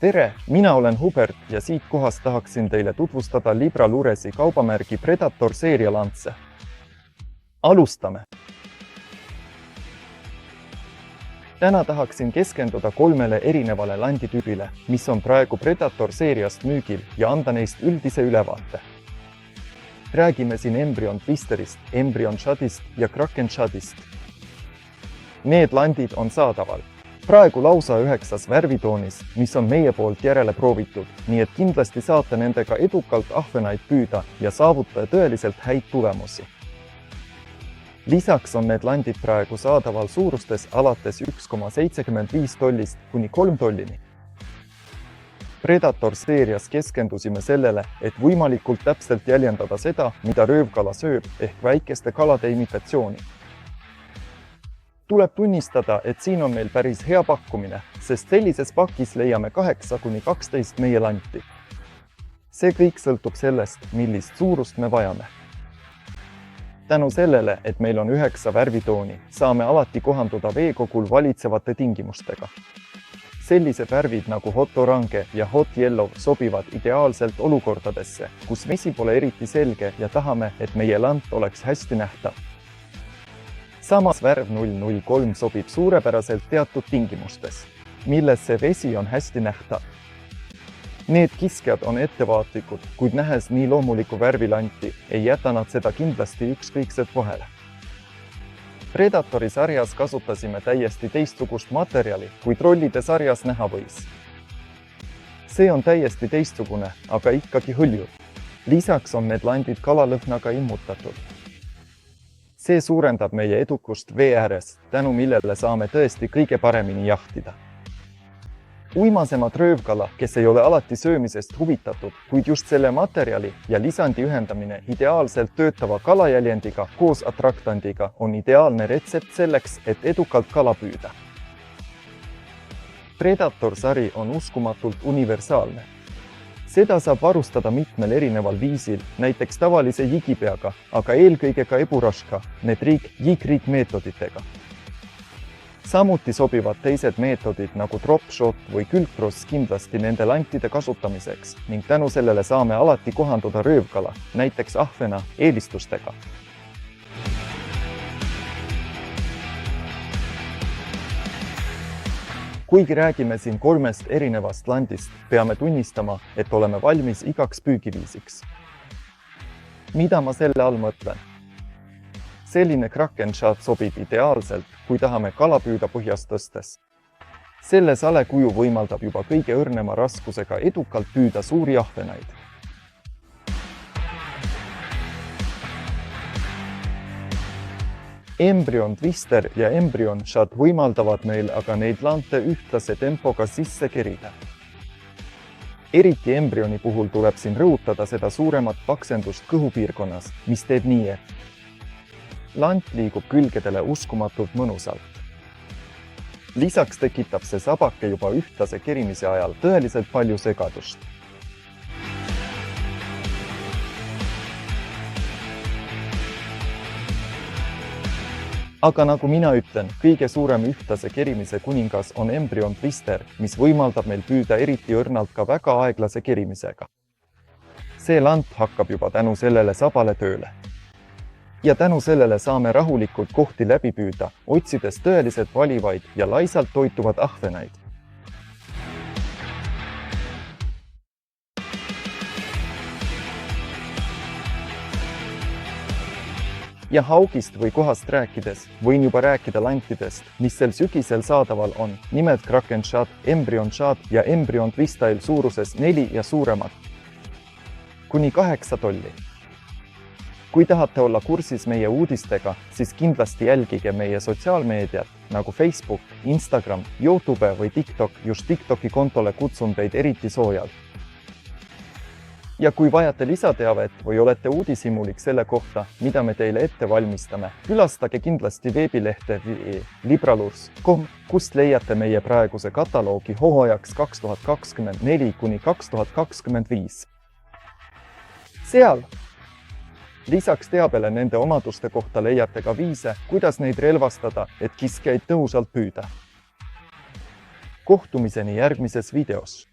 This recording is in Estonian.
Tere, mina olen Hubert ja siit kohast tahaksin teile tutvustada Libra Luresi kaubamärgi Predator seeria lantse. Alustame! Täna tahaksin keskenduda 3 erinevale landitüübile, mis on praegu Predator seeriast müügil ja anda neist üldise ülevaate. Räägime siin Embryon Twisterist, Embryon Shadist ja Kraken Shadist. Need landid on saadaval. Praegu lausa 9 värvitoonis, mis on meie poolt järele proovitud, nii et kindlasti saate nendega edukalt ahvenaid püüda ja saavutada tõeliselt häid tulemusi. Lisaks on need landid praegu saadaval suurustes alates 1,75 tollist kuni 3 tollini. Predator seerias keskendusime sellele, et võimalikult täpselt jäljendada seda, mida röövkala sööb ehk väikeste kalade imitatsiooni. Tuleb tunnistada, et siin on meil päris hea pakkumine, sest sellises pakis leiame 8 kuni 12 meie lanti. See kõik sõltub sellest, millist suurust me vajame. Tänu sellele, et meil on 9 värvitooni, saame alati kohanduda veekogul valitsevate tingimustega. Sellised värvid nagu hot orange ja hot yellow sobivad ideaalselt olukordadesse, kus vesi pole eriti selge ja tahame, et meie lant oleks hästi nähtav. Samas värv 003 sobib suurepäraselt teatud tingimustes, milles see vesi on hästi nähtav. Need kiskjad on ettevaatlikud, kuid nähes nii loomulikku värvilanti, ei jäta nad seda kindlasti ükskõikselt vahele. Predatori sarjas kasutasime täiesti teistsugust materjali, kui trollide sarjas näha võis. See on täiesti teistsugune, aga ikkagi hõljuv. Lisaks on need landid kalalõhnaga immutatud. See suurendab meie edukust vee ääres, tänu millele saame tõesti kõige paremini jahtida. Uimasemad röövkala, kes ei ole alati söömisest huvitatud, kuid just selle materjali ja lisandi ühendamine ideaalselt töötava kalajäljendiga koos attraktandiga on ideaalne retsept selleks, et edukalt kala püüda. Predator sari on uskumatult universaalne. Seda saab varustada mitmel erineval viisil, näiteks tavalise jigipeaga, aga eelkõige ka eburaška, jigrig meetoditega. Samuti sobivad teised meetodid nagu dropshot või külgtross kindlasti nende lantide kasutamiseks ning tänu sellele saame alati kohanduda röövkala, näiteks ahvena eelistustega. Kuigi räägime siin 3 erinevast landist, peame tunnistama, et oleme valmis igaks püügiviisiks. Mida ma selle all mõtlen? Selline Kraken Shad sobib ideaalselt, kui tahame kala püüda põhjas tõstes. Selle sale kuju võimaldab juba kõige õrnema raskusega edukalt püüda suuri ahvenaid. Embryon Twister ja Embryon Shad võimaldavad meil aga neid lante ühtlase tempoga sisse kerida. Eriti Embryoni puhul tuleb siin rõhutada seda suuremat paksendust kõhupiirkonnas, mis teeb nii, et lant liigub külgedele uskumatult mõnusalt. Lisaks tekitab see sabake juba ühtlase kerimise ajal tõeliselt palju segadust. Aga nagu mina ütlen, kõige suurem ühtlase kerimise kuningas on Embryon Twister, mis võimaldab meil püüda eriti õrnalt ka väga aeglase kerimisega. See lant hakkab juba tänu sellele sabale tööle. Ja tänu sellele saame rahulikult kohti läbi püüda, otsides tõeliselt valivaid ja laisalt toituvad ahvenaid. Ja haugist või kohast rääkides, võin juba rääkida lantidest, mis sel sügisel saadaval on, nimelt Kraken Shad, Embryon Shad ja Embryon Twistyle suuruses 4 ja suuremad. Kuni 8 tolli. Kui tahate olla kursis meie uudistega, siis kindlasti jälgige meie sotsiaalmeediat nagu Facebook, Instagram, YouTube või TikTok, just TikToki kontole kutsun teid eriti soojalt. Ja kui vajate lisateavet või olete uudishimulik selle kohta, mida me teile ette valmistame, külastage kindlasti veebilehte libralurs.com, kust leiate meie praeguse kataloogi hooajaks 2024 kuni 2025. Seal! Lisaks teabele nende omaduste kohta leiate ka viise, kuidas neid relvastada, et kiskjaid tõhusalt püüda. Kohtumiseni järgmises videos!